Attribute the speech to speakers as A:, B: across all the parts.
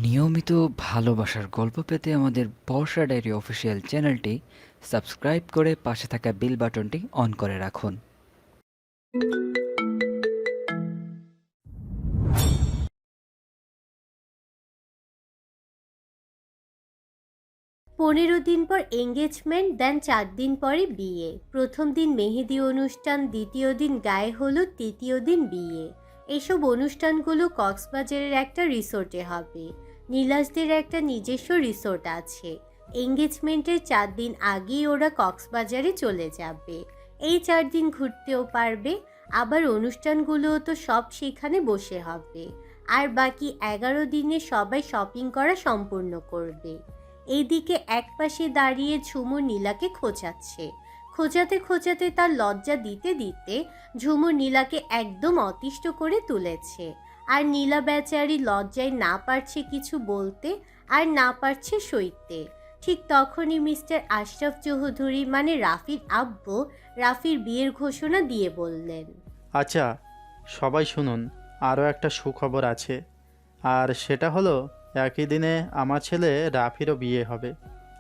A: নিয়মিত ভালোবাসার গল্প পেতে আমাদের বর্ষা ডায়েরি অফিসিয়াল চ্যানেলটি সাবস্ক্রাইব করে পাশে থাকা বেল বাটনটি অন করে রাখুন।
B: 15 দিন পর এঙ্গেজমেন্ট, দেন 4 দিন পরে বিয়ে। প্রথম দিন মেহেদি অনুষ্ঠান, দ্বিতীয় দিন গায়ে হলুদ, তৃতীয় দিন বিয়ে। এসব অনুষ্ঠানগুলো কক্সবাজারের একটা রিসোর্টে হবে। নীলাজদের একটা নিজস্ব রিসোর্ট আছে। এঙ্গেজমেন্টের 4 দিন আগেই ওরা কক্সবাজারে চলে যাবে। এই 4 দিন ঘুরতেও পারবে, আবার অনুষ্ঠানগুলোও তো সব সেখানে বসে হবে। আর বাকি 11 দিনে সবাই শপিং করা সম্পূর্ণ করবে। এইদিকে একপাশে দাঁড়িয়ে ঝুমুর নীলাকে খোঁচাচ্ছে। খোঁচাতে খোঁচাতে তার লজ্জা দিতে দিতে ঝুমুর নীলাকে একদম অতিষ্ঠ করে তুলেছে। আর নীলা বেচারি লজ্জায় না পারছে কিছু বলতে, আর না পারছে সইতে। ঠিক তখনই মিস্টার আশরাফ চৌধুরী মানে রাফির আব্বু রাফির বিয়ের ঘোষণা দিয়ে বললেন,
C: আচ্ছা সবাই শুনুন, আরও একটা সুখবর আছে। আর সেটা হলো একই দিনে আমার ছেলে রাফিরও বিয়ে হবে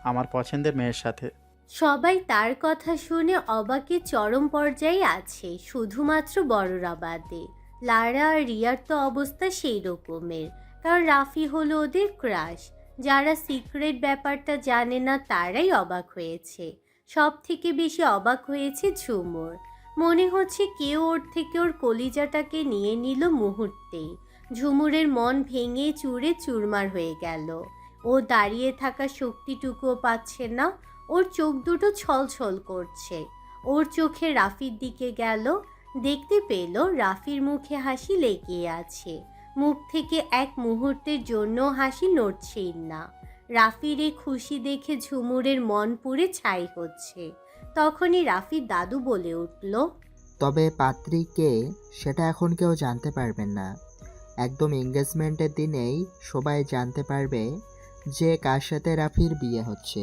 C: আমার পছন্দের মেয়ের সাথে।
B: সবাই তার কথা শুনে অবাকে চরম পর্যায়ে আছে, শুধুমাত্র বড়রা বাদে। লারা আর রিয়ার তো অবস্থা সেই রকমের, কারণ রাফি হলো ওদের ক্রাশ। যারা সিক্রেট ব্যাপারটা জানে না তারাই অবাক হয়েছে। সব থেকে বেশি অবাক হয়েছে ঝুমুর। মনে হচ্ছে কেউ ওর থেকে ওর কলিজাটাকে নিয়ে নিল মুহূর্তেই। ঝুমুরের মন ভেঙে চুরে চুরমার হয়ে গেল। ও দাঁড়িয়ে থাকা শক্তিটুকুও পাচ্ছে না। ওর চোখ দুটো ছলছল করছে। ওর চোখে রাফির দিকে গেল, দেখতে পেল রাফির মুখে হাসি লেগে আছে। মুখ থেকে এক মুহূর্তের জন্য হাসি নড়ছেই না। রাফির এই খুশি দেখে ঝুমুরের মন পুড়ে ছাই হচ্ছে। তখনই রাফির দাদু বলে উঠল,
D: তবে পাত্রী কে সেটা এখন কেউ জানতে পারবেন না। একদম এঙ্গেজমেন্টের দিনেই সবাই জানতে পারবে যে কার সাথে রাফির বিয়ে হচ্ছে।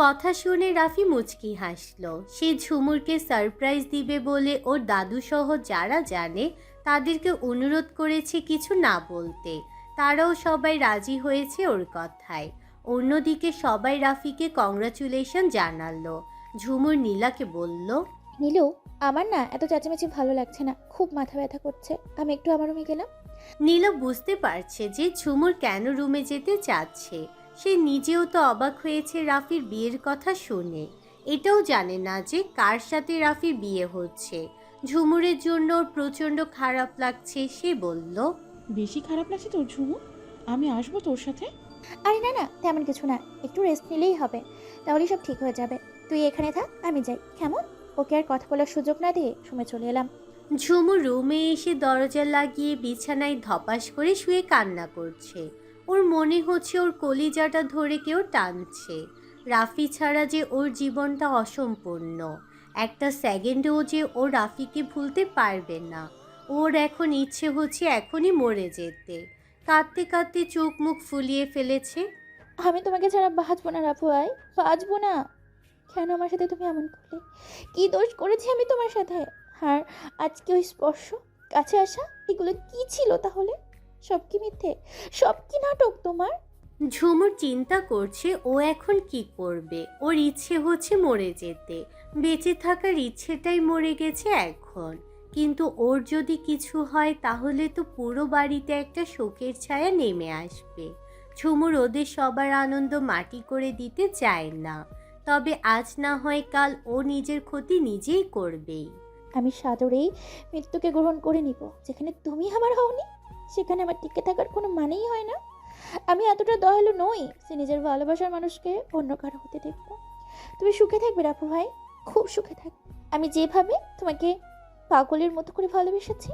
B: কথা শুনে রাফি মুচকি হাসল। সে ঝুমুরকে সারপ্রাইজ দিবে বলে ওর দাদু সহ যারা জানে তাদেরকে অনুরোধ করেছে কিছু না বলতে। তারাও সবাই রাজি হয়েছে ওর কথায়। অন্যদিকে সবাই রাফিকে কংগ্রাচুলেশন জানালো। ঝুমুর নীলাকে বলল,
E: নীলু, আমার না এত চেঁচামেচি ভালো লাগছে না, খুব মাথা ব্যথা করছে, আমি একটু আমার রুমে গেলাম।
B: নীলা বুঝতে পারছে যে ঝুমুর কেন রুমে যেতে চাচ্ছে। সে নিজেও তো অবাক হয়েছে রাফির বিয়ের কথা শুনে। এটাও জানে না যে কার সাথে রাফির বিয়ে হচ্ছে। ঝুমুরের জন্য ওর প্রচণ্ড খারাপ লাগছে। সে বলল,
F: বেশি খারাপ লাগছে তোর ঝুমু? আমি আসবো তোর সাথে।
E: আরে না না, তেমন কিছু না, একটু রেস্ট নিলেই হবে, তাহলেই সব ঠিক হয়ে যাবে। তুই এখানে থাক, আমি যাই কেমন। ওকে আর কথা বলার সুযোগ না দিয়ে সময় চলে এলাম।
B: ঝুমুর রুমে এসে দরজা লাগিয়ে বিছানায় ধপাস করে শুয়ে কান্না করছে। ওর মনে হচ্ছে ওর কলিজাটা ধরে কেউ টানছে। রাফি ছাড়া যে ওর জীবনটা অসম্পূর্ণ। একটা সেকেন্ডেও যে ও রাফিকে ভুলতে পারবে না। ওর এখন ইচ্ছে হচ্ছে এখনই মরে যেতে। কাঁদতে কাঁদতে চোখ মুখ ফুলিয়ে ফেলেছে।
E: আমি তোমাকে ছাড়া বাঁচবো না রাফু ভাই, বাঁচবো না। কেন আমার সাথে তুমি এমন করলে? কি দোষ করেছি আমি তোমার সাথে? আর আজকে ওই স্পর্শ, কাছে আসা, এগুলো কি ছিল তাহলে? সব কি মিথ্যে? সব কি নাটক তোমার?
B: ঝুমুর চিন্তা করছে ও এখন কি করবে। ওর ইচ্ছে হচ্ছে মরে যেতে। বেঁচে থাকার ইচ্ছেটাই মরে গেছে এখন। কিন্তু ওর যদি কিছু হয় তাহলে তো পুরো বাড়িতে একটা শোকের ছায়া নেমে আসবে। ঝুমুর ওদের সবার আনন্দ মাটি করে দিতে চায় না। তবে আজ না হয় কাল ও নিজের ক্ষতি নিজেই করবেই।
E: আমি সাদরেই মৃত্যুকে গ্রহণ করে নিব। যেখানে তুমি আমার হওনি, সেখানে আমার টিকে থাকার কোনো মানেই হয় না। আমি এতটা দয়ালু নই যে নিজের ভালোবাসার মানুষকে অন্য কারো হতে দেখব। তুমি সুখে থাকবে রাফু ভাই, খুব সুখে থাকবে। আমি যেভাবে তোমাকে পাগলের মতো করে ভালোবেসেছি,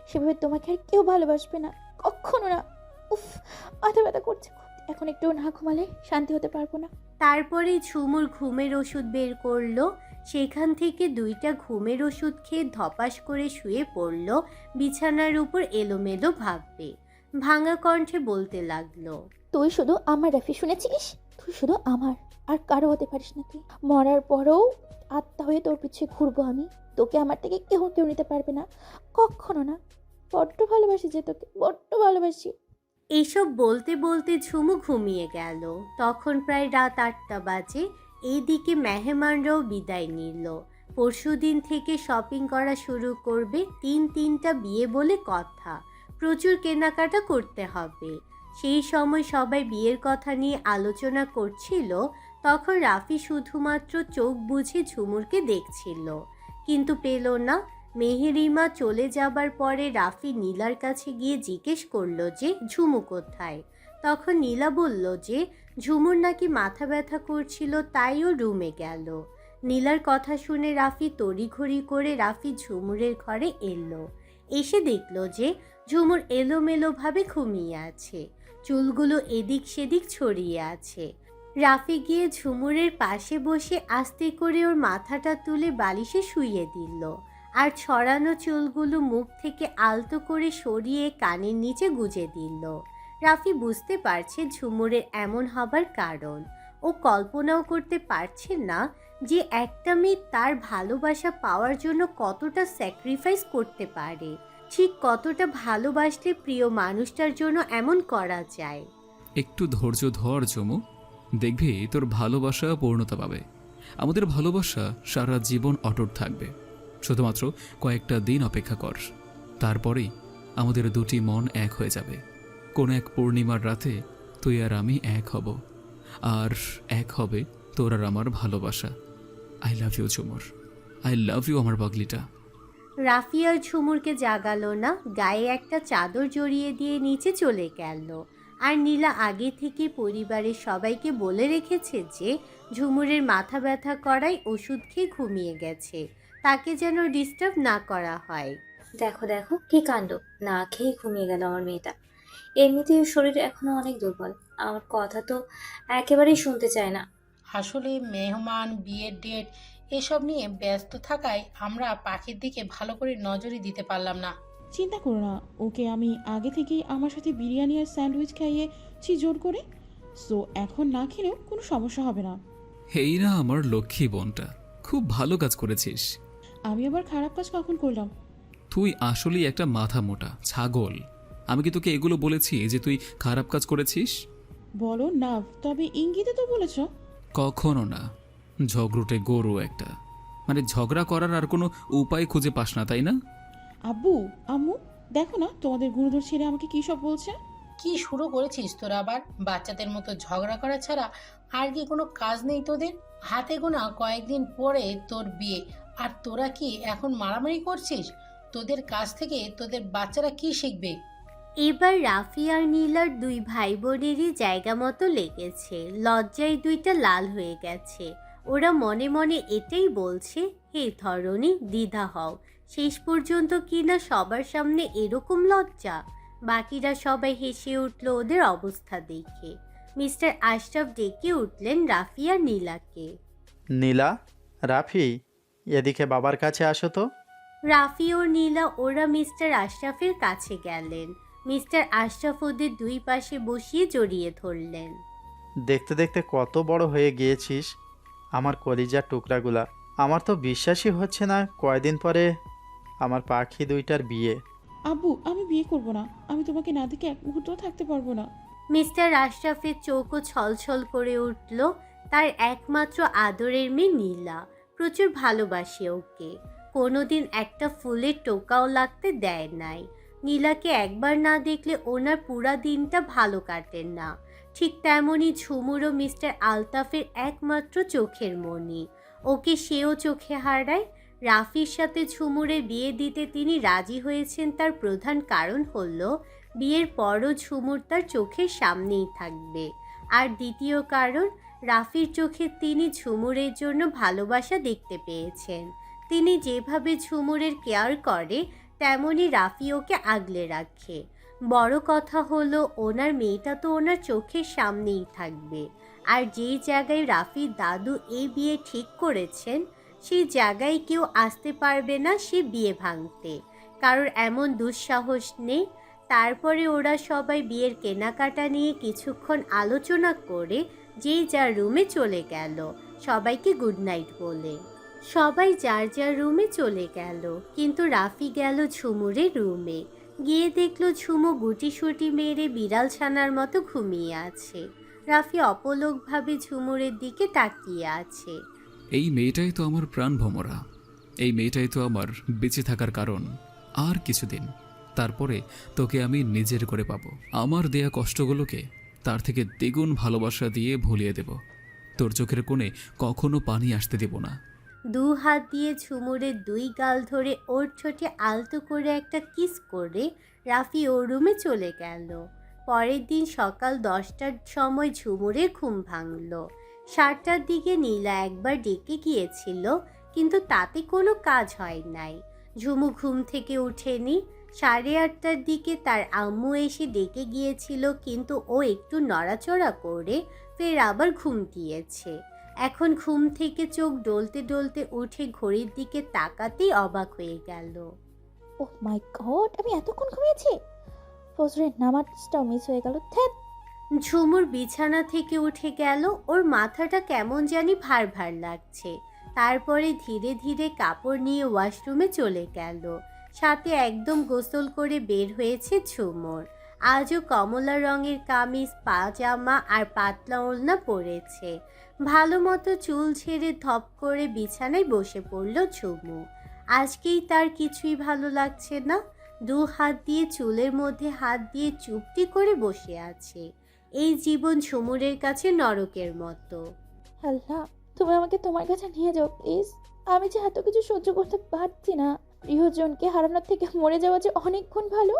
E: সেভাবে তোমাকে আর কেউ ভালোবাসবে না, কখনো না। উফ, মাথা ব্যথা করছে খুব। এখন একটু না ঘুমালে শান্তি হতে পারবো না।
B: তারপরে ঝুমুর ঘুমের ওষুধ বের করলো। সেখান থেকে 2টা ঘুমের ওষুধ খেয়ে ধপাস করে শুয়ে পড়ল বিছানার উপর এলোমেলো ভাববে। ভাঙা কণ্ঠে বলতে লাগলো,
E: তুই শুধু আমার রাফি, শুনেছিস? তুই শুধু আমার, আর কারো হতে পারিস না। তুই মরার পরেও আত্মা হয়ে তোর পিছিয়ে ঘুরবো আমি। তোকে আমার থেকে কেউ কেউ নিতে পারবে না, কখনো না। বড্ড ভালোবাসি যে তোকে, বড্ড ভালোবাসি।
B: এইসব বলতে বলতে ঝুমু ঘুমিয়ে গেল। তখন প্রায় রাত 8টা বাজে। এইদিকে মেহমানরাও বিদায় নিল। পরশুদিন থেকে শপিং করা শুরু করবে। তিনটা বিয়ে বলে কথা, প্রচুর কেনাকাটা করতে হবে। সেই সময় সবাই বিয়ের কথা নিয়ে আলোচনা করছিল। তখন রাফি শুধুমাত্র চোখ বুজে ঝুমুরকে দেখছিল, কিন্তু পেল না। মেহেরিমা চলে যাবার পরে রাফি নীলার কাছে গিয়ে জিজ্ঞেস করলো যে ঝুমু কোথায়। তখন নীলা বলল যে ঝুমুর নাকি মাথা ব্যথা করছিল, তাই ও রুমে গেল। নীলার কথা শুনে রাফি তড়িঘড়ি করে ঝুমুরের ঘরে এলো। এসে দেখলো যে ঝুমুর এলোমেলোভাবে ঘুমিয়ে আছে, চুলগুলো এদিক সেদিক ছড়িয়ে আছে। রাফি গিয়ে ঝুমুরের পাশে বসে আস্তে করে ওর মাথাটা তুলে বালিশে শুইয়ে দিল, আর ছড়ানো চুলগুলো মুখ থেকে আলতো করে সরিয়ে কানের নিচে গুজে দিল। রাফি বুঝতে পারছে ঝুমুরের এমন হবার কারণ। ও কল্পনাও করতে পারছে না যে একটা মেয়ে তার ভালোবাসা পাওয়ার জন্য কতটা স্যাক্রিফাইস করতে পারে, ঠিক কতটা ভালোবাসলে প্রিয় মানুষটার জন্য এমন করা যায়।
G: একটু ধৈর্য ধর ঝুমু, দেখবি তোর ভালোবাসা পূর্ণতা পাবে। আমাদের ভালোবাসা সারা জীবন অটুট থাকবে। শুধুমাত্র কয়েকটা দিন অপেক্ষা কর, তারপরেই আমাদের দুটি মন এক হয়ে যাবে। কোন এক পূর্ণিমার রাতে তুই আর আমি এক হব, আর এক হবে তোর আর আমার ভালোবাসা। I love you Jhumur, I love you আমার পাগলিটা।
B: রাফি আর ঝুমুরকে জাগালো না, গায়ে একটা চাদর জড়িয়ে দিয়ে নিচে চলে গেল। আর নীলা আগে থেকে পরিবারের সবাইকে বলে রেখেছে যে ঝুমুরের মাথা ব্যথা করায় ওষুধ খেয়ে ঘুমিয়ে গেছে, তাকে যেন ডিস্টার্ব না করা হয়।
H: দেখো দেখো কি কাণ্ড, না খেয়ে ঘুমিয়ে গেল আমার মেয়েটা। এমনিতেই ওর শরীর এখনো অনেক দুর্বল, আমার কথা তো একেবারেই শুনতে চায় না।
I: আসলে মেহমান, বিয়ের ডেট এসব নিয়ে ব্যস্ত থাকায় আমরা পাখির দিকে ভালো করে নজরই দিতে পারলাম না।
F: চিন্তা করো না, ওকে আমি আগে থেকেই আমার সাথে বিরিয়ানি আর স্যান্ডউইচ খাইয়েছি জোর করে। সো এখন না খেলেও কোনো সমস্যা হবে না।
G: এই না আমার লক্ষ্মী বোনটা, খুব ভালো কাজ করেছিস।
F: আমি আবার খারাপ কাজ কখন করলাম?
G: তুই আসলেই একটা মাথা মোটা ছাগল। আমি কি তোকে এগুলো বলেছি যে তুই খারাপ কাজ করেছিস?
F: বলো না, তবে ইঙ্গিতে তো বলেছ।
G: কখনো না, ঝগড়ুটে গরু একটা। মানে ঝগড়া করার আর কোনো উপায় খুঁজে পাস না, তাই না?
F: আব্বু, আম্মু, দেখো না তোমাদের গুণধর ছেলে আমাকে কী সব বলছে।
I: কি শুরু করেছিস তোরা আবার? বাচ্চাদের মতো ঝগড়া করা ছাড়া আর কি কোনো কাজ নেই তোদের? হাতে গোনা কয়েকদিন পরে তোর বিয়ে, আর তোরা কি এখন মারামারি করছিস? তোদের কাছ থেকে তোদের বাচ্চারা কি শিখবে?
B: এবার রাফি আর নীলার দুই ভাই বোনেরই জায়গা মতো লেগেছে। লজ্জায় দুইটা লাল হয়ে গেছে। ওরা মনে মনে এটাই বলছে, হে ধরনী, দ্বিধা হও। শেষ পর্যন্ত কিনা সবার সামনে এরকম লজ্জা। বাকিরা সবাই হেসে উঠল ওদের অবস্থা দেখে। মিস্টার আশরাফ ডেকে উঠলেন রাফি আর নীলাকে।
C: নীলা, রাফি, এদিকে বাবার কাছে আসো তো।
B: রাফি ও নীলা ওরা মিস্টার আশরাফের কাছে গেলেন। মিস্টার আশরাফ ওদের দুই পাশে বসিয়ে জড়িয়ে ধরলেন।
C: দেখতে দেখতে কত বড় হয়ে গিয়েছিস আমার কলিজার টুকরাগুলা। আমার তো বিশ্বাসই হচ্ছে না কয়দিন পরে আমার পাখি দুইটার বিয়ে।
F: আব্বু, আমি বিয়ে করব না। আমি তোমাকে না দেখে এক মুহূর্তও থাকতে পারবো না।
B: মিস্টার আশরাফের চোখও ছলছল করে উঠল। তার একমাত্র আদরের মেয়ে নীলা, প্রচুর ভালোবাসে ওকে। কোনোদিন একটা ফুলের টোকাও লাগতে দেয় নাই। নীলাকে একবার না দেখলে ওনার পুরা দিনটা ভালো কাটেন না। ঠিক তেমনই ঝুমুরও মিস্টার আলতাফের একমাত্র চোখের মণি। ওকে সেও চোখে হারায়। রাফির সাথে ঝুমুরের বিয়ে দিতে তিনি রাজি হয়েছেন তার প্রধান কারণ হলো বিয়ের পরও ঝুমুর তার চোখের সামনেই থাকবে। আর দ্বিতীয় কারণ, রাফির চোখে তিনি ঝুমুরের জন্য ভালোবাসা দেখতে পেয়েছেন। তিনি যেভাবে ঝুমুরের কেয়ার করে তেমনি রাফি ওকে আগলে রাখে। বড় কথা হলো ওনার মেয়েটা তো ওনার চোখের সামনেই থাকবে। আর যেই জায়গায় রাফির দাদু এই বিয়ে ঠিক করেছেন সেই জায়গায় কেউ আসতে পারবে না সে বিয়ে ভাঙতে। কারোর এমন দুঃসাহস নেই। তারপরে ওরা সবাই বিয়ের কেনাকাটা নিয়ে কিছুক্ষণ আলোচনা করে যেই যার রুমে চলে গেল, সবাইকে গুড নাইট বলে। সবাই যার যার রুমে চলে গেল, কিন্তু রাফি গেল ঝুমুরের রুমে। গিয়ে দেখলো ঝুমু গুটিসুটি মেরে বিড়াল ছানার মতো ঘুমিয়ে আছে। রাফি অপলকভাবে ঝুমুরের দিকে তাকিয়ে আছে।
G: এই মেয়েটাই তো আমার প্রাণ ভমরা, এই মেয়েটাই তো আমার বেঁচে থাকার কারণ। আর কিছুদিন, তারপরে তোকে আমি নিজের করে পাবো। আমার দেয়া কষ্টগুলোকে তার থেকে দ্বিগুণ ভালোবাসা দিয়ে ভুলিয়ে দেব। তোর চোখের কোণে কখনো পানি আসতে দেব না।
B: দু হাত দিয়ে ঝুমুরের দুই গাল ধরে ওর ঠোঁটে আলতো করে একটা কিস করে রাফি ওর রুমে চলে গেল। পরের দিন সকাল 10টার সময় ঝুমুরের ঘুম ভাঙল। 7টার দিকে নীলা একবার ডেকে গিয়েছিল, কিন্তু তাতে কোনো কাজ হয় নাই। ঝুমু ঘুম থেকে উঠেনি। 8:30টার দিকে তার আম্মু এসে ডেকে গিয়েছিল, কিন্তু ও একটু নড়াচড়া করে ফের আবার ঘুম দিয়েছে। এখন ঘুম থেকে চোখ ডলতে ডলতে উঠে ঘড়ির দিকে তাকাতেই অবাক হয়ে গেল।
E: ওহ মাই গড, আমি এতক্ষণ ঘুমিয়েছি। ফজরের নামাজটাও মিস হয়ে গেল। ধ্যাত।
B: ঝুমুর বিছানা থেকে উঠে গেল। ওর মাথাটা কেমন জানি ভার ভার লাগছে। তারপরে ধীরে ধীরে কাপড় নিয়ে ওয়াশরুমে চলে গেল। সাথে একদম গোসল করে বের হয়েছে ঝুমুর। আজও কমলা রঙের কামিজ, পাজামা আর পাতলা ওড়না পরেছে। ভালো মতো চুল ছেড়ে ধপ করে বিছানায় বসে পড়ল ঝুমু। আজকেই তার কিছুই ভালো লাগছে না। 2 হাত দিয়ে চুলের মধ্যে হাত দিয়ে চুপটি করে বসে আছে। এই জীবন ঝুমুরের কাছে নরকের মতো।
E: আল্লাহ, তুমি আমাকে তোমার কাছে নিয়ে যাও প্লিজ। আমি যে এত কিছু সহ্য করতে পারছি না। প্রিয়জনকে হারানোর থেকে মরে যাওয়া যে অনেক গুণ ভালো।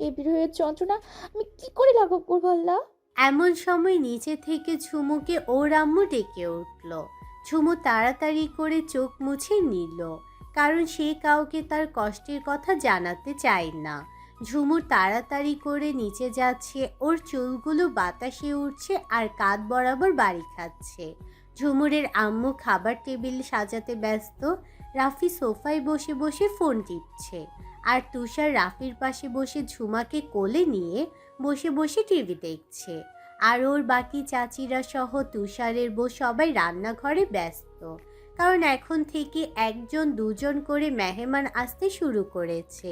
E: এই বিরহের যন্ত্রণা আমি কি করে লাঘব করবো আল্লাহ?
B: এমন সময় নিচে থেকে ঝুমুকে ওর আম্মু ডেকে উঠল। ঝুমু তাড়াতাড়ি করে চোখ মুছে নিল, কারণ সে কাউকে তার কষ্টের কথা জানাতে চায় না। ঝুমু তাড়াতাড়ি করে নিচে যাচ্ছে, ওর চুলগুলো বাতাসে উঠছে আর কাঁধ বরাবর বাড়ি খাচ্ছে। ঝুমুরের আম্মু খাবার টেবিল সাজাতে ব্যস্ত। রাফি সোফায় বসে বসে ফোন টিপছে, আর তুষার রাফির পাশে বসে ঝুমাকে কোলে নিয়ে বসে বসে টিভি দেখছে। আর ওর বাকি চাচিরা সহ তুষারের বউ সবাই রান্নাঘরে ব্যস্ত, কারণ এখন থেকে 1-2 করে মেহমান আসতে শুরু করেছে।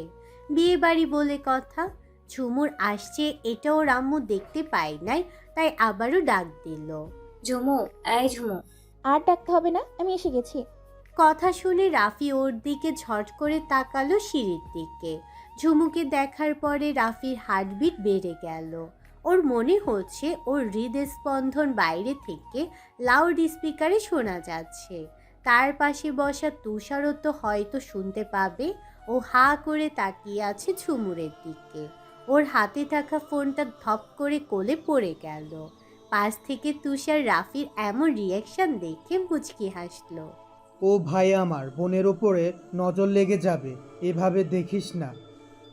B: বিয়ে বাড়ি বলে কথা। ঝুমুর আসছে এটা ওর আম্মু দেখতে পায় নাই, তাই আবারও ডাক দিল।
H: ঝুমু, এই ঝুমু।
E: আর ডাকতে হবে না, আমি এসে গেছি।
B: কথা শুনে রাফি ওর দিকে ঝট করে তাকালো সিঁড়ির দিকে। ঝুমুকে দেখার পরে রাফির হার্টবিট বেড়ে গেল। ওর মনে হচ্ছে ওর হৃদস্পন্দন বাইরে থেকে লাউড স্পিকারে শোনা যাচ্ছে। তার পাশে বসা তুষারও তো হয়তো শুনতে পাবে। ও হা করে তাকিয়ে আছে ঝুমুরের দিকে। ওর হাতে থাকা ফোনটা ধপ করে কোলে পড়ে গেল। পাশ থেকে তুষার রাফির এমন রিয়াকশন দেখে মুচকি হাসলো।
J: ও ভাই, আমার বোনের ওপরে নজর লেগে যাবে, এভাবে দেখিস না।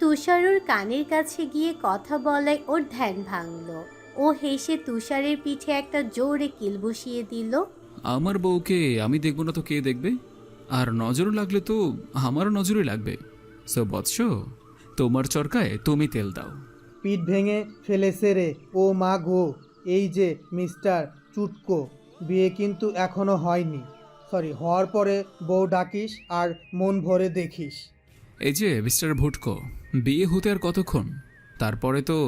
B: তুষার ওর কানের কাছে গিয়ে কথা বলায় ওর ধ্যান ভাঙল। ও হেসে তুষারের পিঠে একটা জোরে কিল বসিয়ে দিল।
G: আমার বউকে আমি দেখব না তো কে দেখবে? আর নজর লাগলে তো আমারও নজরই লাগবে। সো বৎস, তোমার চরকায় তুমি তেল দাও।
J: পিঠ ভেঙে ফেলেছে রে ও মা গো। এই যে মিস্টার চুটকো, বিয়ে কিন্তু এখনো হয়নি। সরি, হওয়ার পরে বউ ডাকিস আর মন ভরে দেখিস।
G: এই যে মিস্টার ভুটকো, বিয়ে হতে আর কতক্ষণ? তারপরে তো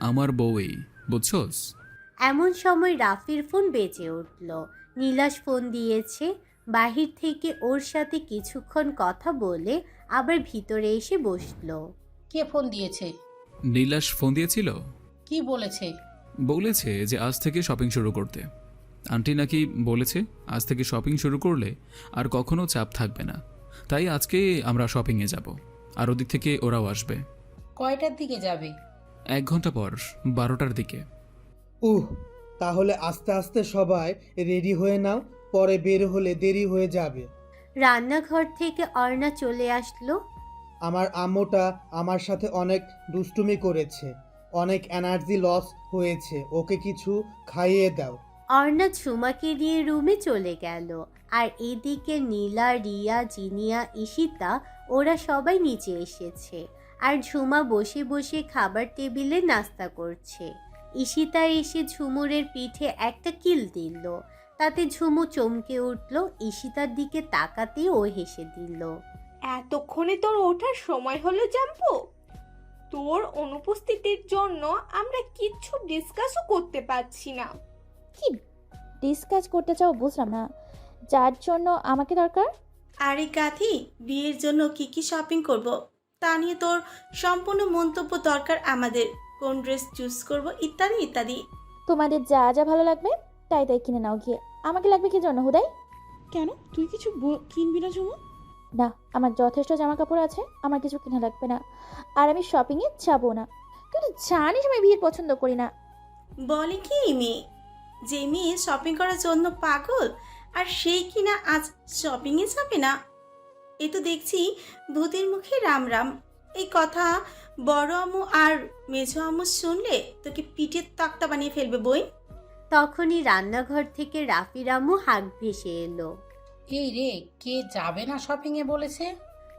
G: আমার বউই, বুঝছস?
B: এমন সময় রাফির ফোন বেজে উঠল। নীলাশ ফোন দিয়েছে। বাহির থেকে ওর সাথে কিছুক্ষণ কথা বলে আবার ভিতরে এসে বসলো।
I: কে ফোন দিয়েছে?
G: নীলাশ ফোন দিয়েছিল।
I: কি বলেছে?
G: বলেছে যে আজ থেকে শপিং শুরু করতে। আন্টি নাকি বলেছে আজ থেকে শপিং শুরু করলে আর কখনো চাপ থাকবে না। তাই আজকে আমরা শপিংয়ে যাব, আর ওদিক থেকে ওরাও আসবে।
I: কয়টার দিকে যাবে?
G: 1 ঘন্টা পর, 12টার দিকে।
J: তাহলে আস্তে আস্তে সবাই রেডি হয়ে নাও, পরে বের হলে দেরি হয়ে যাবে।
B: রান্নাঘর থেকে অর্ণা চলে আসলো।
J: আমার আম্মুটা আমার সাথে অনেক দুষ্টুমি করেছে, অনেক এনার্জি লস হয়েছে, ওকে কিছু খাইয়ে দাও।
B: অর্ণা ঝুমাকে নিয়ে রুমে চলে গেল। আর এদিকে নীলা, রিয়া, জিনিয়া, ঈশিতা ওরা সবাই নিচে এসেছে। আর ঝুমা বসে বসে খাবার টেবিলে নাস্তা করছে। ঈশিতা এসে ঝুমুরের পিঠে একটা কিল দিল। তাতে ঝুমু চমকে উঠল। ঈশিতার দিকে তাকাতেই ও হেসে দিল।
K: এতক্ষণে তোর ওঠার সময় হলো জাম্পু? তোর অনুপস্থিতির জন্য আমরা কিচ্ছু ডিসকাসও করতে পারছি না।
E: কি ডিসকাস করতে চাও বুঝলাম না। যার জন্য আমাকে দরকার?
L: আরে গাধি, বিয়ের জন্য কি কি শপিং করব তা নিয়ে তোর সম্পূর্ণ মন্তব্য দরকার আমাদের। কোন ড্রেস চুজ করব ইত্যাদি ইত্যাদি।
E: তোমাদের যা যা ভালো লাগবে তাই তাই কিনে নাও গিয়ে। আমাকে লাগবে কি জন্য হুদাই?
F: কেন, তুই কিছু কিনবি না ঝুমু?
E: না, আমার যথেষ্ট জামা কাপড় আছে, আমার কিছু কিনা লাগবে না। আর আমি শপিংয়ে যাবো না। কিন্তু জানিস আমি ভিড় পছন্দ করি না।
L: বলে কি এই মেয়ে, যে মেয়ে শপিং করার জন্য পাগল আর সেই কিনা আজ শপিংয়ে যাবে না? এ তো দেখছি ধুতির মুখে রাম রাম। এই কথা বড় আম্মু আর মেঝো আম্মু শুনলে তোকে পিঠের তক্তা বানিয়ে ফেলবে বই।
B: তখনই রান্নাঘর থেকে রাফির আম্মু হাঁক ভেসে এলো।
I: এই রে, কে যাবে না শপিংয়ে বলেছে?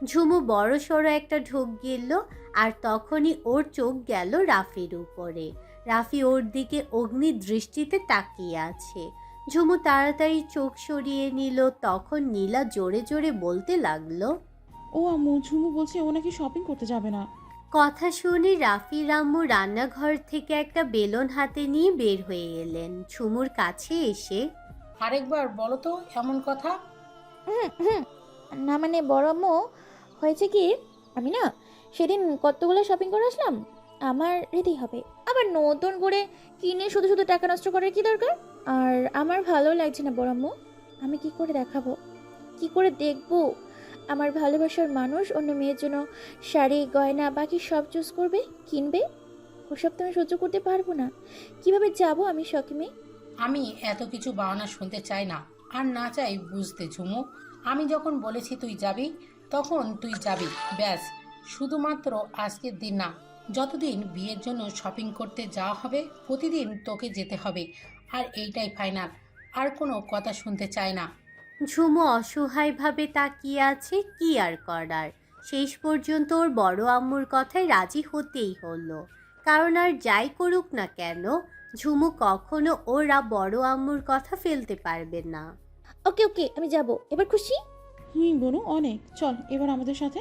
B: ঝুমু বড় সড়ো একটা ঢোক গেল, আর তখনই ওর চোখ গেল রাফির উপরে। রাফি ওর দিকে অগ্নি দৃষ্টিতে তাকিয়ে আছে। ঝুমু তাড়াতাড়ি চোখ সরিয়ে নিল। তখন নীলা জোরে জোরে বলতে লাগলো,
F: ও আম্মু, ঝুমু বলছে ও নাকি শপিং করতে যাবে না।
B: কথা শুনে রাফির আম্মু রান্নাঘর থেকে একটা বেলুন হাতে নিয়ে বের হয়ে এলেন। ঝুমুর কাছে এসে,
I: আরেকবার বলো তো এমন কথা।
E: না মানে বড় আম্মু, হয়েছে কি, আমি না সেদিন কতগুলো শপিং করে আসলাম, আমার রেডি হবে। আবার নতুন করে কিনে শুধু শুধু টাকা নষ্ট করার কি দরকার? আর আমার ভালো লাগছে না বড় আম্মু। আমি কি করে দেখাবো, কি করে দেখবো আমার ভালোবাসার মানুষ অন্য মেয়ের জন্য শাড়ি গয়না বাকি সব চুজ করবে, কিনবে? ওসব তো আমি সহ্য করতে পারবো না। কিভাবে যাব আমি শকিমে?
I: আমি এত কিছু বাহানা শুনতে চাই না, আর না চাই বুঝতে ঝুমু। আমি যখন বলেছি তুই যাবি, তখন তুই যাবি, ব্যাস। শুধুমাত্র আজকের দিন না, যতদিন বিয়ের জন্য শপিং করতে যাওয়া হবে প্রতিদিন তোকে যেতে হবে। আর এইটাই ফাইনাল, আর কোনো কথা শুনতে চাই না।
B: ঝুমু অসহায়ভাবে তাকিয়ে আছে, কি আর করার। শেষ পর্যন্ত ওর বড় আম্মুর কথায় রাজি হতেই হলো। কারণ আর যাই করুক না কেন, ঝুমু কখনো ওরা বড় আম্মুর কথা ফেলতে পারবে না।
E: ওকে ওকে, আমি যাব, এবার খুশি?
F: বনু, অনেক, চল এবার আমাদের সাথে।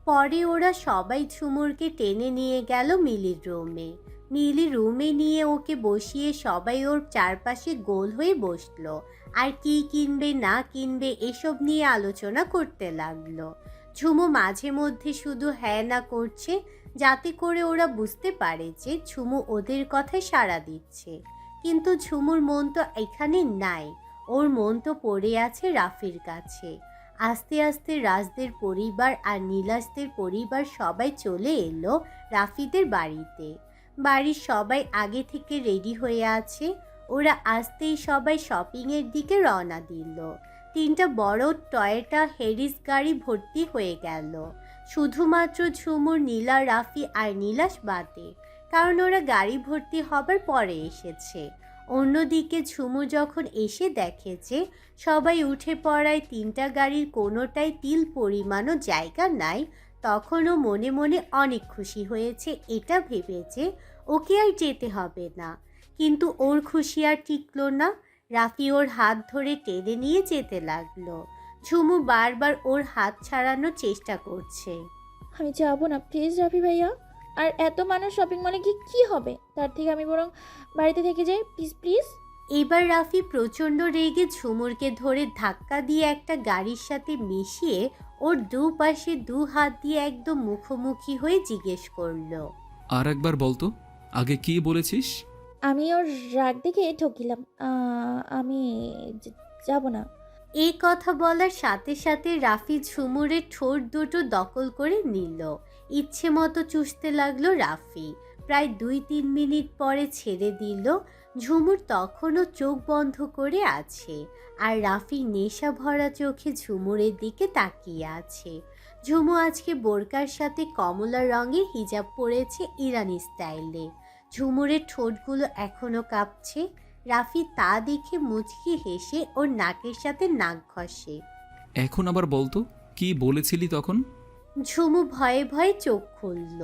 B: পরে ওরা সবাই ঝুমুরকে টেনে নিয়ে গেল মিলির রুমে। মিলি রুমে নিয়ে ওকে বসিয়ে সবাই ওর চারপাশে গোল হয়ে বসলো, আর কি কিনবে না কিনবে এসব নিয়ে আলোচনা করতে লাগলো। ঝুমু মাঝে মধ্যে শুধু হ্যাঁ না করছে, যাতে করে ওরা বুঝতে পারে যে ঝুমু ওদের কথায় সাড়া দিচ্ছে। কিন্তু ঝুমুর মন তো এখানে নাই, ওর মন তো পড়ে আছে রাফির কাছে। আস্তে আস্তে রাজদের পরিবার আর নীলাসদের পরিবার সবাই চলে এলো রাফিদের বাড়িতে। বাড়ির সবাই আগে থেকে রেডি হয়ে আছে। ওরা আসতেই সবাই শপিংয়ের দিকে রওনা দিল। 3টা বড় টয়োটা হেরিস গাড়ি ভর্তি হয়ে গেল, শুধুমাত্র ঝুমুর, নীলা, রাফি আর নীলাস বাদে, কারণ ওরা গাড়ি ভর্তি হবার পরে এসেছে। অন্যদিকে ঝুমু যখন এসে দেখে যে সবাই উঠে পড়ায় 3টা গাড়ির কোনোটাই তিল পরিমাণও জায়গা নাই, তখনও মনে মনে অনেক খুশি হয়েছে। এটা ভেবেছে ওকে আর যেতে হবে না। কিন্তু ওর খুশি আর টিকলো না। রাফি ওর হাত ধরে টেনে নিয়ে যেতে লাগলো। ঝুমু বারবার ওর হাত ছাড়ানোর চেষ্টা করছে।
E: আমি যাবো না, প্লিজ রাফি ভাইয়া। আর এত মানুষ শপিং মলে গিয়ে কী হবে? তার থেকে আমি বরং বাড়িতে থেকে যাই, প্লিজ প্লিজ।
B: এবার রাফি প্রচণ্ড রেগে ঝুমুরকে ধরে ধাক্কা দিয়ে একটা গাড়ির সাথে মিশিয়ে ওর দুপাশে 2 হাত দিয়ে একদম মুখোমুখি হয়ে জিজ্ঞেস করলো,
G: আর একবার বলতো, আগে কি বলেছিস?
E: আমি ওর রাগ দেখে ঠকিলাম। আমি যাব না।
B: এই কথা বলার সাথে সাথে রাফি ঝুমুরের ঠোঁট দুটো দখল করে নিল। ইচ্ছে মতো চুষতে লাগলো রাফি। প্রায় 2-3 মিনিট পরে ছেড়ে দিল। ঝুমুর তখনও চোখ বন্ধ করে আছে, আর রাফি নেশা ভরা চোখে ঝুমুরের দিকে তাকিয়ে আছে। ঝুমু আজকে বোরকার সাথে কমলা রঙের হিজাব পরেছে ইরানি স্টাইলে। ঝুমুরের ঠোঁটগুলো এখনো কাঁপছে। রাফি তা দেখে মুচকি হেসে ওর নাকের সাথে নাক ঘষে।
G: এখন আবার বলতো, কি বলেছিলি তখন?
B: ঝুমু ভয়ে ভয়ে চোখ খুলল।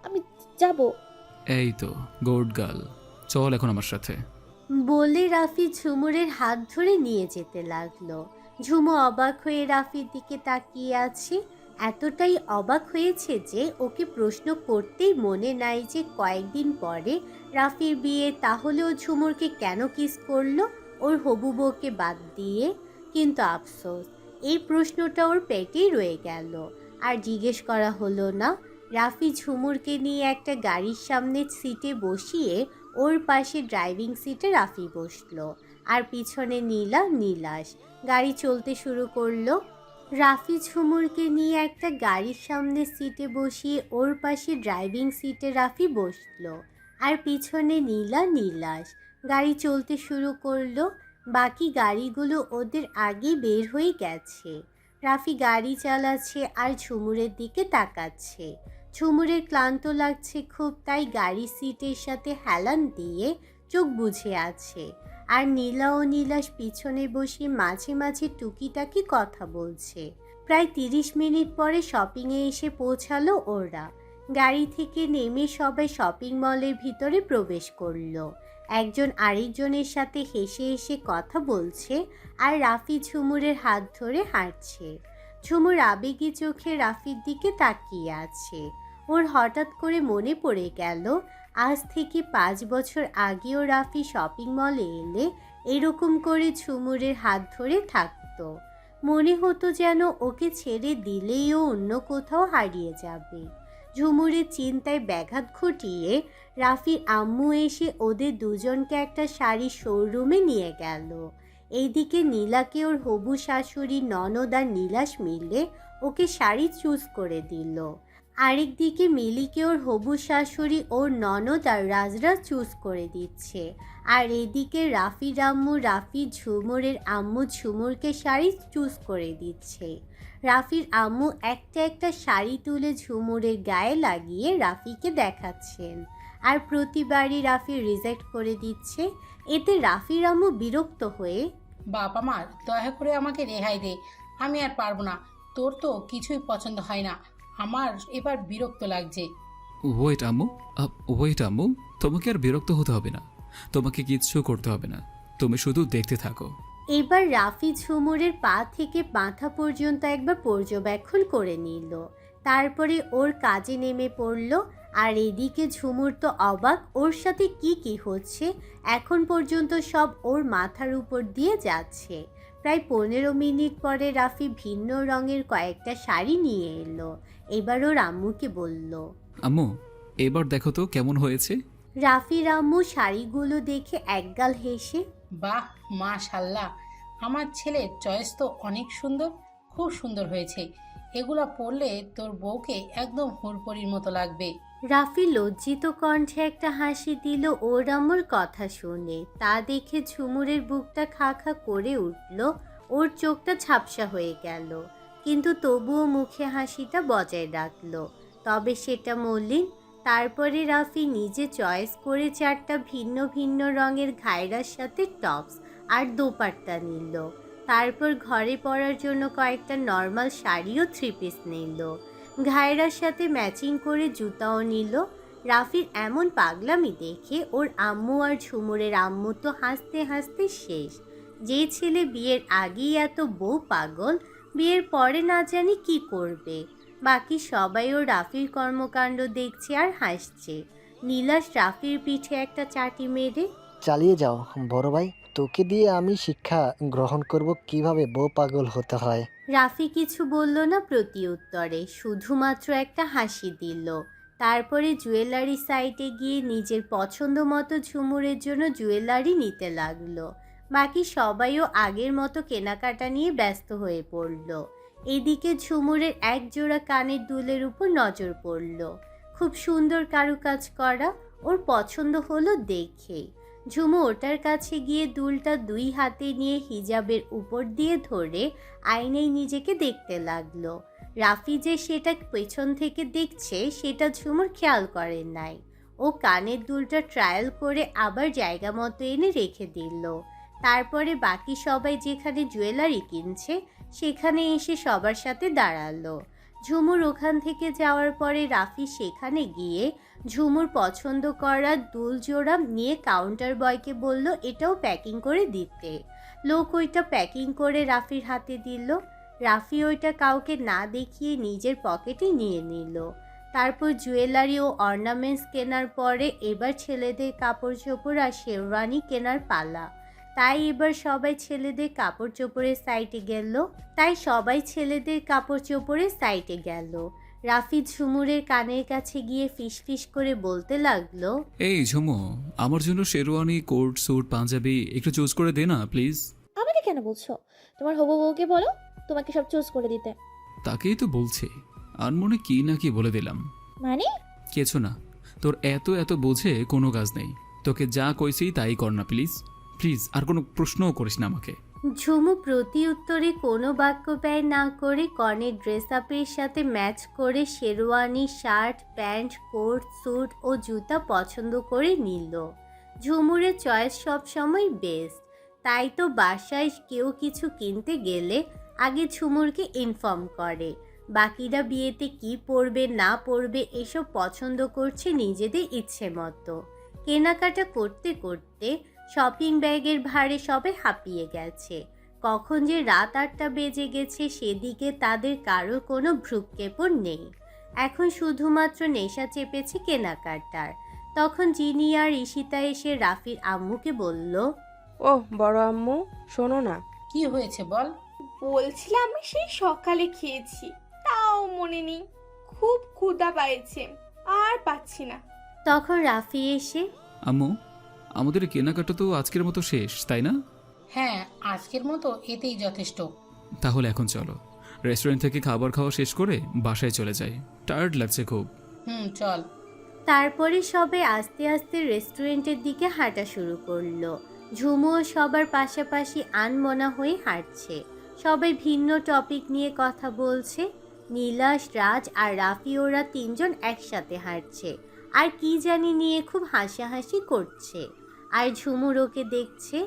E: আমি যাব।
G: এই তো গুড গার্ল, চল এখন আমার সাথে।
B: বলে রাফি ঝুমুরের হাত ধরে নিয়ে যেতে লাগলো। ঝুমু অবাক হয়ে রাফির দিকে তাকিয়ে আছে। এতটাই অবাক হয়েছে যে ওকে প্রশ্ন করতেই মনে নাই যে কয়েকদিন পরে রাফির বিয়ে, তাহলেও ঝুমুরকে কেন কিস করলো ওর হবু বউকে বাদ দিয়ে। কিন্তু আফসোস, এই প্রশ্নটা ওর পেটেই রয়ে গেল আর জিজ্ঞেস করা হলো না। রাফি ঝুমুরকে নিয়ে একটা গাড়ির সামনে সিটে বসিয়ে ওর পাশে ড্রাইভিং সিটে রাফি বসলো আর পিছনে নীলাশ গাড়ি চলতে শুরু করলো। রাফি ঝুমুরকে নিয়ে একটা গাড়ির সামনে সিটে বসিয়ে ওর পাশে ড্রাইভিং সিটে রাফি বসলো আর পিছনে নীলাশ গাড়ি চলতে শুরু করলো। বাকি গাড়িগুলো ওদের আগে বের হয়ে গেছে। রাফি গাড়ি চালাচ্ছে আর ঝুমুরের দিকে তাকাচ্ছে। ঝুমুরের ক্লান্ত লাগছে খুব, তাই গাড়ি সিটের সাথে হেলান দিয়ে চোখ বুজে আছে। আর নীলাশ পিছনে বসে মাঝে মাঝে টুকিটাকি কথা বলছে। প্রায় 30 মিনিট পরে শপিংয়ে এসে পৌঁছালো ওরা। গাড়ি থেকে নেমে সবাই শপিং মলের ভিতরে প্রবেশ করলো। একজন আরেকজনের সাথে হেসে হেসে কথা বলছে আর রাফি ঝুমুরের হাত ধরে হাঁটছে। ঝুমুর আবেগী চোখে রাফির দিকে তাকিয়ে আছে। ওর হঠাৎ করে মনে পড়ে গেল আজ থেকে 5 বছর আগেও রাফি শপিং মলে এলে এরকম করে ঝুমুরের হাত ধরে থাকতো। মনে হতো যেন ওকে ছেড়ে দিলেই ও অন্য কোথাও হারিয়ে যাবে। ঝুমুরের চিন্তায় ব্যাঘাত ঘটিয়ে রাফির আম্মু এসে ওদের দুজনকে একটা শাড়ির শোরুমে নিয়ে গেল। এইদিকে নীলাকে ওর হবু শাশুড়ি ননদ আর নীলাশ মিলে ওকে শাড়ি চুজ করে দিল। আরেকদিকে মিলিকে ওর হবু শাশুড়ি ওর ননদ আর রাজরা চুজ করে দিচ্ছে। আর এদিকে রাফির আম্মু রাফি ঝুমুরের আম্মু ঝুমুরকে শাড়ি চুজ করে দিচ্ছে। রাফির আম্মু একটা একটা শাড়ি তুলে ঝুমুরের গায়ে লাগিয়ে রাফিকে দেখাচ্ছেন আর প্রতিবারই রাফি রিজেক্ট করে দিচ্ছে। এতে রাফির আম্মু বিরক্ত হয়ে,
I: বাপ আমার, দয়া করে আমাকে রেহাই দে, আমি আর পারবো না, তোর তো কিছুই পছন্দ হয় না, আমার এবার বিরক্ত লাগছে।
G: ওয়েট আম্মু, তোমাকে আর বিরক্ত হতে হবে না, তোমাকে কিচ্ছু করতে হবে না, তুমি শুধু দেখতে থাকো।
B: এবার রাফি ঝুমুরের পা থেকে মাথা পর্যন্ত একবার পর্যবেক্ষণ করে নিল। তারপরে ওর কাজে নেমে পড়ল। আর এদিকে ঝুমুর তো অবাক ওর সাথে কি হচ্ছে। এখন পর্যন্ত সব ওর মাথার উপর দিয়ে যাচ্ছে। প্রায় 15 মিনিট পরে রাফি ভিন্ন রঙের কয়েকটা শাড়ি নিয়ে এলো। এবার ওর আম্মুকে বলল,
G: আম্মু এবার দেখো তো কেমন হয়েছে।
B: রাফির আম্মু শাড়িগুলো দেখে একগাল হেসে,
I: বাহ মাশাল্লাহ, আমার ছেলের চয়েস তো অনেক সুন্দর, খুব সুন্দর হয়েছে, এগুলা পরলে তোর বউকে একদম হুড়পড়ির মতো লাগবে।
B: রাফি লজ্জিত কণ্ঠে একটা হাসি দিল ওর আম্মুর কথা শুনে। তা দেখে ঝুমুরের বুকটা খা খা করে উঠল, ওর চোখটা ঝাপসা হয়ে গেল, কিন্তু তবুও মুখে হাসিটা বজায় রাখল। তবে সেটা মলিন। তারপরে রাফি নিজে চয়েস করে 4টা ভিন্ন ভিন্ন রঙের ঘায়রার সাথে টপস আর দোপাট্টা নিল। তারপর ঘরে পরার জন্য কয়েকটা নর্মাল শাড়িও 3 পিস নিল। ঘায়রার সাথে ম্যাচিং করে জুতাও নিল। রাফির এমন পাগলামি দেখে ওর আম্মু আর ঝুমুরের আম্মু তো হাসতে হাসতে শেষ। যে ছেলে বিয়ের আগেই এত বউ পাগল, বিয়ের পরে না জানি কি করবে। বাকি সবাইও রাফির কর্মকাণ্ড দেখছে আর হাসছে। নীলাশ রাফির পিঠে একটা চাটি মেরে,
M: চালিয়ে যাও বড় ভাই, তোকে দিয়ে আমি শিক্ষা গ্রহণ করব কিভাবে বউ পাগল হতে হয়।
B: রাফি কিছু বলল না প্রতি উত্তরে, শুধুমাত্র একটা হাসি দিল। তারপরে জুয়েলারি সাইটে গিয়ে নিজের পছন্দ মতো ঝুমুরের জন্য জুয়েলারি নিতে লাগলো। বাকি সবাইও আগের মতো কেনাকাটা নিয়ে ব্যস্ত হয়ে পড়ল। এদিকে ঝুমুরের এক জোড়া কানের দুলের উপর নজর পড়ল। খুব সুন্দর কারুকাজ করা, ওর পছন্দ হলো দেখে। ঝুমু ওটার কাছে গিয়ে দুলটা 2 হাতে নিয়ে হিজাবের উপর দিয়ে ধরে আয়নায় নিজেকে দেখতে লাগলো। রাফি যে সেটা পেছন থেকে দেখছে সেটা ঝুমুর খেয়াল করেন নাই। ও কানের দুলটা ট্রায়াল করে আবার জায়গা মতো এনে রেখে দিল। তারপরে বাকি সবাই যেখানে জুয়েলারি কিনছে সেখানে এসে সবার সাথে দাঁড়ালো। ঝুমুর ওখান থেকে যাওয়ার পরে রাফি সেখানে গিয়ে ঝুমুর পছন্দ করা দুল জোড়া নিয়ে কাউন্টার বয়কে বলল এটাও প্যাকিং করে দিতে। লোক ওইটা প্যাকিং করে রাফির হাতে দিল। রাফি ওইটা কাউকে না দেখিয়ে নিজের পকেটে নিয়ে নিল। তারপর জুয়েলারি ও অর্নামেন্টস কেনার পরে এবার ছেলেদের কাপড় চোপড় আর শেরওয়ানি কেনার পালা। তাই এবার সবাই ছেলেদের কাপড় চোপড়ের সাইটে গেল। রাফি ঝুমুরের কানের কাছে গিয়ে ফিসফিস করে বলতে লাগলো,
G: এই ঝুমু, আমার জন্য শেরওয়ানি, কোট, স্যুট, পাঞ্জাবি একটু চুজ করে দে না প্লিজ।
E: আমাকে কেন বলছো? তোমার হবু বউকে বলো তোমাকে সব চুজ করে দিতে।
G: তাকেই তো বলছি, আনমনে কি না কি বলে দিলাম।
E: মানে?
G: কিছু না, তোর এত এত বোঝে কোনো কাজ নেই। তোকে যা কইছি তাই কর না প্লিজ, প্লিজ। আর কোনো প্রশ্নও করিস না আমাকে।
B: ঝুমু প্রতি উত্তরে কোনো বাক্য ব্যয় না করে কনের ড্রেস আপের সাথে ম্যাচ করে sherwani, shirt, pants, coat, suit ও জুতা পছন্দ করে নিল। ঝুমুরের চয়েস সবসময় বেস্ট, তাই তো বাসায় কেউ কিছু কিনতে গেলে আগে ঝুমুরকে ইনফর্ম করে। বাকিরা বিয়েতে কি পরবে না পরবে এসব পছন্দ করছে নিজেদের ইচ্ছে মতো। কেনাকাটা করতে করতে শপিং ব্যাগের ভারে সবাই হাঁপিয়ে গেছে। কখন যে রাত 8টা বেজে গেছে সেদিকে তাদের কারোর কোনো ভ্রুক্ষেপও নেই। এখন শুধুমাত্র নেশা চেপেছে কেনাকাটার। তখন জিনি আর ঈশিতা এসে রাফির আম্মুকে বলল,
K: ওহ বড় আম্মু, শোনো না।
I: কি হয়েছে বল।
K: বলছিলাম আমি সেই সকালে খেয়েছি, তাও মনে নেই। খুব ক্ষুধা পাইছে, আর পাচ্ছি না।
B: তখন রাফি এসে,
G: আম্মু, আমাদের কেনাকাটা তো আজকের মতো শেষ, তাই না?
I: হ্যাঁ, আজকের মতো এতেই যথেষ্ট।
G: তাহলে এখন চলো, রেস্টুরেন্ট থেকে খাবার খাওয়া শেষ করে বাসায় চলে যাই। টায়ার্ড লাগছে খুব।
I: চল।
B: তারপরে সবাই আস্তে আস্তে রেস্টুরেন্টের দিকে হাঁটা শুরু করলো। ঝুমুও সবার পাশাপাশি আনমনা হয়ে হাঁটছে। সবাই ভিন্ন টপিক নিয়ে কথা বলছে। নীলাশ, রাজ আর রাফি ওরা 3জন একসাথে হাঁটছে আর কি জানি নিয়ে খুব হাসাহাসি করছে। আর ঝুমুর ওকে দেখছে।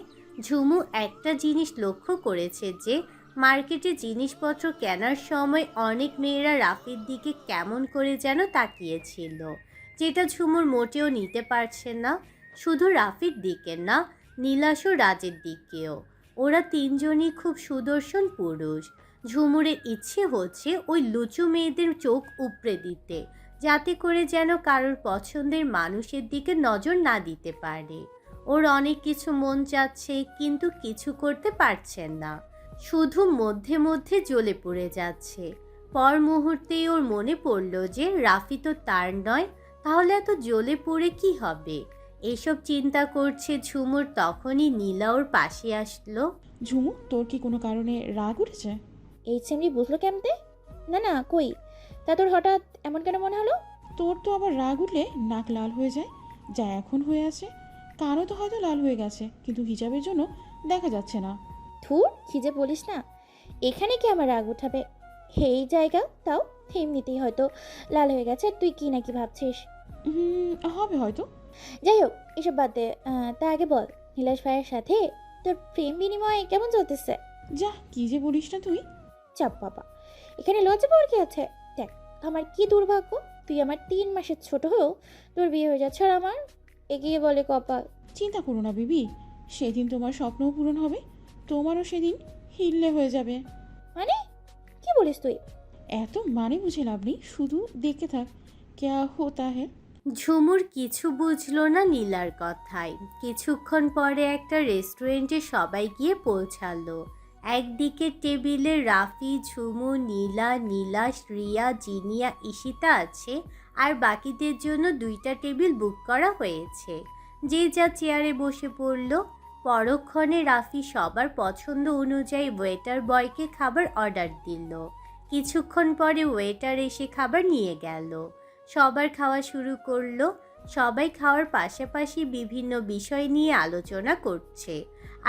B: ঝুমু একটা জিনিস লক্ষ্য করেছে যে মার্কেটে জিনিসপত্র কেনার সময় অনেক মেয়েরা রাফির দিকে কেমন করে যেন তাকিয়েছিল, যেটা ঝুমুর মোটেও নিতে পারছে না। শুধু রাফির দিকে না, নীলাশ ও রাজের দিকেও। ওরা 3জনই খুব সুদর্শন পুরুষ। ঝুমুরের ইচ্ছে হচ্ছে ওই লুচু মেয়েদের চোখ উপড়ে দিতে, যাতে করে যেন কারোর পছন্দের মানুষের দিকে নজর না দিতে পারে। ওর অনেক কিছু মন চাচ্ছে, কিন্তু কিছু করতে পারছেন না। শুধু মধ্যে মধ্যে জ্বলে পড়ে যাচ্ছে। পর মুহূর্তেই ওর মনে পড়ল যে রাফি তো তার নয়, তাহলে এত জ্বলে পড়ে কি হবে। এসব চিন্তা করছে ঝুমুর, তখনই নীলা ওর পাশে আসলো।
F: ঝুমু, তোর কি কোনো কারণে রাগ উঠেছে?
E: এই সেমরি বুঝলো কেমতে? না না, কই? তা তোর হঠাৎ এমন কেন মনে হলো?
F: তোর তো আবার রাগ উঠলে নাক লাল হয়ে যায়, যা এখন হয়ে আছে। কারো তো হয়তো লাল হয়ে গেছে, কিন্তু হিজাবের জন্য দেখা যাচ্ছে না।
E: ধুর, কি যে বলিস না। এখানে কি আমার রাগ উঠাবে? এই জায়গা তাও এমনিতেই হয়তো লাল হয়ে গেছে, আর তুই কি নাকি ভাবছিস?
F: হবে হয়তো।
E: যাই হোক, এসব বাদ দে। তা আগে বল, নীলাশ ভাইয়ের সাথে তোর প্রেম বিনিময় কেমন চলতেছে?
F: যা, কি যে বলিস না তুই।
E: চাপ বাবা, এখানে লজ্জা পাওয়ার কি আছে? দেখ, আমার কি দুর্ভাগ্য, তুই আমার 3 মাসের ছোট হয়েও তোর বিয়ে হয়ে যাচ্ছে, আর আমার এগিয়ে বলে কপাল।
F: চিন্তা করো না বিবি, সেদিন তোমার স্বপ্নও পূরণ হবে, তোমারও সেদিন হিললে হয়ে যাবে।
E: মানে কি বলিস তুই?
F: এত মানে বুঝে লাভ নেই, শুধু দেখতে থাক ক্যা হোতা হ্যায়।
B: ঝুমুর কিছু বুঝলো না নীলার কথায়। কিছুক্ষণ পরে একটা রেস্টুরেন্টে সবাই গিয়ে পৌঁছালো। একদিকে টেবিলে রাফি, ঝুমু, নীলা, নীলাশ, রিয়া, জিনিয়া, ঈশিতা আছে, আর বাকিদের জন্য 2টা টেবিল বুক করা হয়েছে। যে যা চেয়ারে বসে পড়ল। পরক্ষণে রাফি সবার পছন্দ অনুযায়ী ওয়েটার বয়কে খাবার অর্ডার দিল। কিছুক্ষণ পরে ওয়েটার এসে খাবার নিয়ে গেল। সবার খাওয়া শুরু করলো। সবাই খাওয়ার পাশাপাশি বিভিন্ন বিষয় নিয়ে আলোচনা করছে,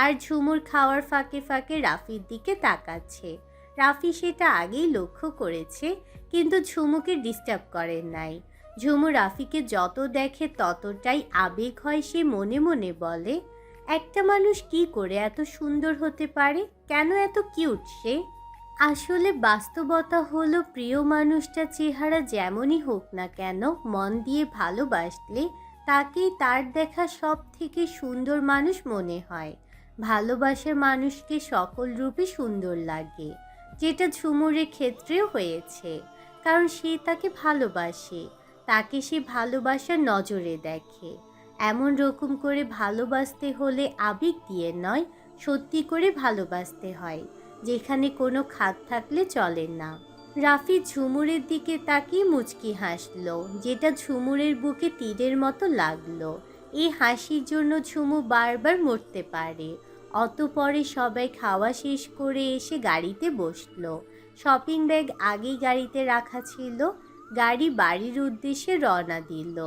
B: আর ঝুমুর খাওয়ার ফাঁকে ফাঁকে রাফির দিকে তাকাচ্ছে। রাফি সেটা আগেই লক্ষ্য করেছে, কিন্তু ঝুমুকে ডিস্টার্ব করেন নাই। ঝুমু রাফিকে যত দেখে ততটাই আবেগ হয়। সে মনে মনে বলে, একটা মানুষ কি করে এত সুন্দর হতে পারে, কেন এত কিউট সে। আসলে বাস্তবতা হলো, প্রিয় মানুষটা চেহারা যেমনই হোক না কেন, মন দিয়ে ভালোবাসলে তাকেই তার দেখা সব থেকে সুন্দর মানুষ মনে হয়। ভালোবাসার মানুষকে সকল রূপে সুন্দর লাগে। যেটা ঝুমুরের ক্ষেত্রেও হয়েছে, কারণ সে তাকে ভালোবাসে, তাকে সে ভালোবাসার নজরে দেখে। এমন রকম করে ভালোবাসতে হলে আবেগ দিয়ে নয়, সত্যি করে ভালোবাসতে হয়, যেখানে কোনো খাত থাকলে চলে না। রাফি ঝুমুরের দিকে তাকিয়ে মুচকি হাসল, যেটা ঝুমুরের বুকে তীরের মতো লাগলো। এই হাসির জন্য ঝুমু বারবার মরতে পারে। অতঃপরে সবাই খাওয়া শেষ করে এসে গাড়িতে বসলো। শপিং ব্যাগ আগেই গাড়িতে রাখা ছিল। গাড়ি বাড়ির উদ্দেশ্যে রওনা দিল।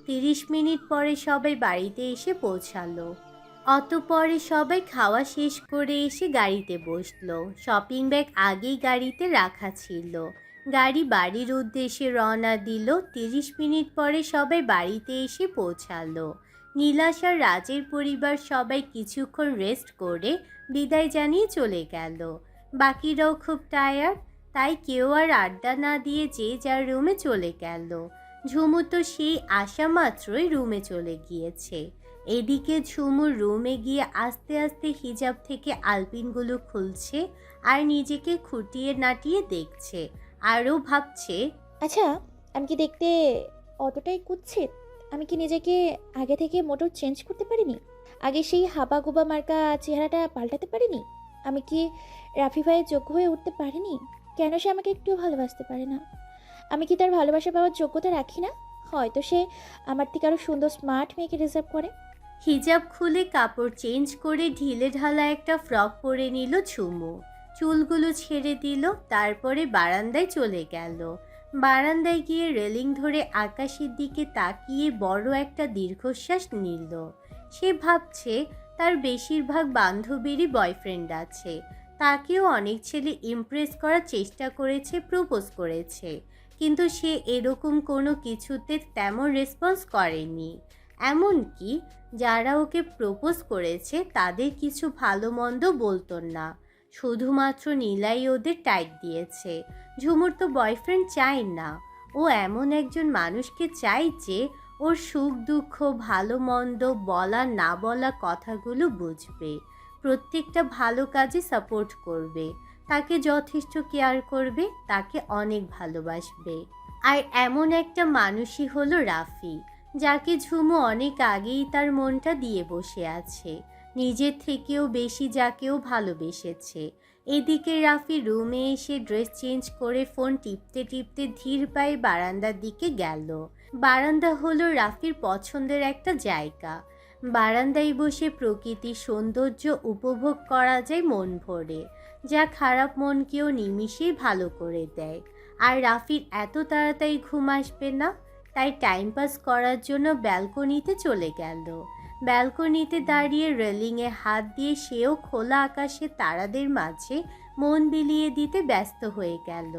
B: 30 মিনিট পরে সবাই বাড়িতে এসে পৌঁছালো। অতঃপরে সবাই খাওয়া শেষ করে এসে গাড়িতে বসলো। শপিং ব্যাগ আগেই গাড়িতে রাখা ছিল। গাড়ি বাড়ির উদ্দেশ্যে রওনা দিল। 30 মিনিট পরে সবাই বাড়িতে এসে পৌঁছালো। নীলাশ আর রাজের পরিবার সবাই কিছুক্ষণ রেস্ট করে বিদায় জানিয়ে চলে গেল। বাকিরাও খুব টায়ার্ড, তাই কেউ আর আড্ডা না দিয়ে যে যার রুমে চলে গেল। ঝুমু তো সেই আসা মাত্রই রুমে চলে গিয়েছে। এদিকে ঝুমুর রুমে গিয়ে আস্তে আস্তে হিজাব থেকে আলপিনগুলো খুলছে আর নিজেকে খুঁটিয়ে নাটিয়ে দেখছে। আরও ভাবছে,
E: আচ্ছা, আমি কি দেখতে অতটাই কুৎসিত? আমি কি নিজেকে আগে থেকে মোটেও চেঞ্জ করতে পারিনি? আগে সেই হাবা গোবা মার্কা চেহারাটা পাল্টাতে পারিনি? আমি কি রাফি ভাইয়ের যোগ্য হয়ে উঠতে পারিনি? কেন সে আমাকে একটুও ভালোবাসতে পারে না? আমি কি তার ভালোবাসা পাওয়ার যোগ্যতা রাখি না? হয়তো সে আমার থেকে আরও সুন্দর স্মার্ট মেয়েকে রিজার্ভ করে।
B: হিজাব খুলে কাপড় চেঞ্জ করে ঢিলে ঢালা একটা ফ্রক পরে নিল ঝুমু। চুলগুলো ছেড়ে দিল, তারপরে বারান্দায় চলে গেল। বারান্দায় গিয়ে রেলিং ধরে আকাশের দিকে তাকিয়ে বড় একটা দীর্ঘশ্বাস নিল। সে ভাবছে তার বেশিরভাগ বান্ধবীরই বয়ফ্রেন্ড আছে, তাকেও অনেক ছেলে ইমপ্রেস করার চেষ্টা করেছে, প্রপোজ করেছে, কিন্তু সে এরকম কোনো কিছুতে তেমন রেসপন্স করেনি। এমনকি যারা ওকে প্রপোজ করেছে তাদের কিছু ভালো মন্দ বলতো না, শুধুমাত্র নীলাই ওদের টাইট দিয়েছে। ঝুমুর তো বয়ফ্রেন্ড চায় না, ও এমন একজন মানুষকে চাই যে ওর সুখ দুঃখ ভালো মন্দ বলা না বলা কথাগুলো বুঝবে, প্রত্যেকটা ভালো কাজে সাপোর্ট করবে, তাকে যথেষ্ট কেয়ার করবে, তাকে অনেক ভালোবাসবে। আর এমন একটা মানুষই হলো রাফি, যাকে ঝুমু অনেক আগেই তার মনটা দিয়ে বসে আছে, নিজের থেকেও বেশি যাকেও ভালোবেসেছে। এদিকে রাফি রুমে এসে ড্রেস চেঞ্জ করে ফোন টিপতে টিপতে ধীর পায়ে বারান্দার দিকে গেল। বারান্দা হলো রাফির পছন্দের একটা জায়গা। বারান্দায় বসে প্রকৃতির সৌন্দর্য উপভোগ করা যায় মন ভরে, যা খারাপ মনকেও নিমিষেই ভালো করে দেয়। আর রাফির এত তাড়াতাড়ি ঘুম আসবে না, তাই টাইম পাস করার জন্য ব্যালকনিতে চলে গেল। ব্যালকনিতে দাঁড়িয়ে রেলিংয়ে হাত দিয়ে সেও খোলা আকাশে তারাদের মাঝে মন বিলিয়ে দিতে ব্যস্ত হয়ে গেল।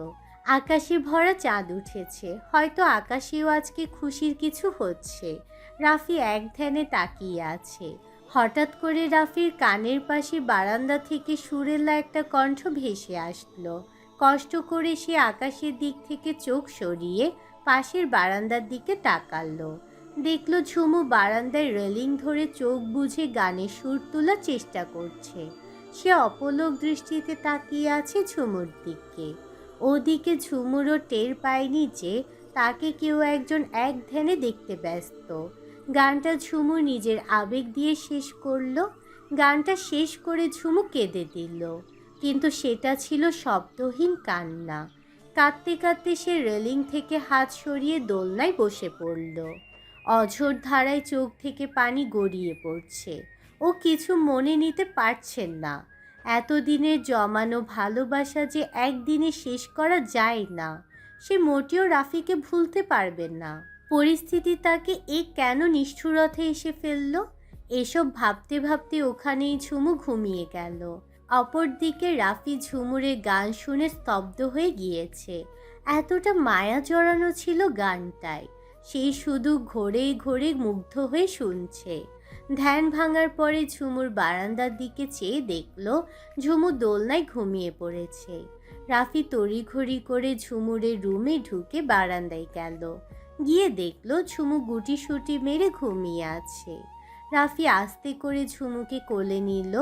B: আকাশে ভরা চাঁদ উঠেছে, হয়তো আকাশেও আজকে খুশির কিছু হচ্ছে। রাফি এক ধ্যানে তাকিয়ে আছে। হঠাৎ করে রাফির কানের পাশে বারান্দা থেকে সুরেলা একটা কণ্ঠ ভেসে আসলো। কষ্ট করে সে আকাশের দিক থেকে চোখ সরিয়ে পাশের বারান্দার দিকে তাকালো। দেখলো ঝুমু বারান্দায় রেলিং ধরে চোখ বুজে গানের সুর তোলার চেষ্টা করছে। সে অপলক দৃষ্টিতে তাকিয়ে আছে ঝুমুর দিকে। ওদিকে ঝুমুরও টের পায়নি যে তাকে কেউ একজন এক ধ্যানে দেখতে ব্যস্ত। গানটা ঝুমু নিজের আবেগ দিয়ে শেষ করলো। গানটা শেষ করে ঝুমু কেঁদে দিল, কিন্তু সেটা ছিল শব্দহীন কান্না। কাঁদতে কাঁদতে সে রেলিং থেকে হাত সরিয়ে দোলনায় বসে পড়ল। অঝোর ধারায় চোখ থেকে পানি গড়িয়ে পড়ছে। ও কিছু মনে নিতে পারছেন না। এতদিনের জমানো ভালোবাসা যে একদিনে শেষ করা যায় না, সে মোটেও রাফিকে ভুলতে পারবে না। পরিস্থিতি তাকে কেন নিষ্ঠুরতা এসে ফেলল, এসব ভাবতে ভাবতে ওখানেই ঝুমু ঘুমিয়ে গেল। অপরদিকে রাফি ঝুমুরের গান শুনে স্তব্ধ হয়ে গিয়েছে। এতটা মায়া জড়ানো ছিল গানটায়, সেই শুধু ঘোরে ঘোরে মুগ্ধ হয়ে শুনছে। ধ্যান ভাঙার পরে ঝুমুর বারান্দার দিকে চেয়ে দেখল ঝুমু দোলনায় ঘুমিয়ে পড়েছে। রাফি তড়িঘড়ি করে ঝুমুরের রুমে ঢুকে বারান্দায় গেল। গিয়ে দেখল ঝুমু গুটি সুটি মেরে ঘুমিয়ে আছে। রাফি আস্তে করে ঝুমুকে কোলে নিল।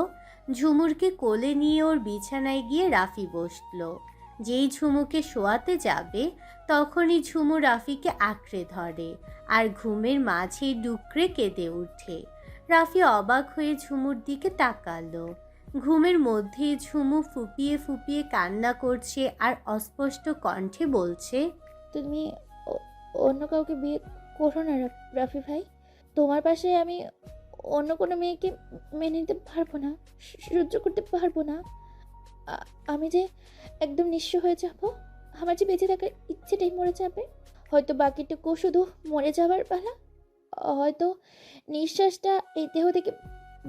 B: ঝুমুরকে কোলে নিয়ে ওর বিছানায় গিয়ে রাফি বসলো। যেই ঝুমুকে শোয়াতে যাবে তখনই ঝুমু রাফিকে আঁকড়ে ধরে আর ঘুমের মাঝেই ডুকরে কেঁদে ওঠে। রাফি অবাক হয়ে ঝুমুর দিকে তাকালো। ঘুমের মধ্যেই ঝুমু ফুপিয়ে ফুপিয়ে কান্না করছে আর অস্পষ্ট কণ্ঠে বলছে,
E: তুমি অন্য কাউকে বিয়ে করো না রাফি ভাই। তোমার পাশে আমি অন্য কোনো মেয়েকে মেনে নিতে পারবো না, সহ্য করতে পারবো না। আমি যে একদম নিঃস্ব হয়ে যাব, আমার যে বেঁচে থাকার ইচ্ছেটাই মরে যাবে। হয়তো বাকিটুকু শুধু মরে যাবার পালা, হয়তো নিঃশ্বাসটা এই দেহ থেকে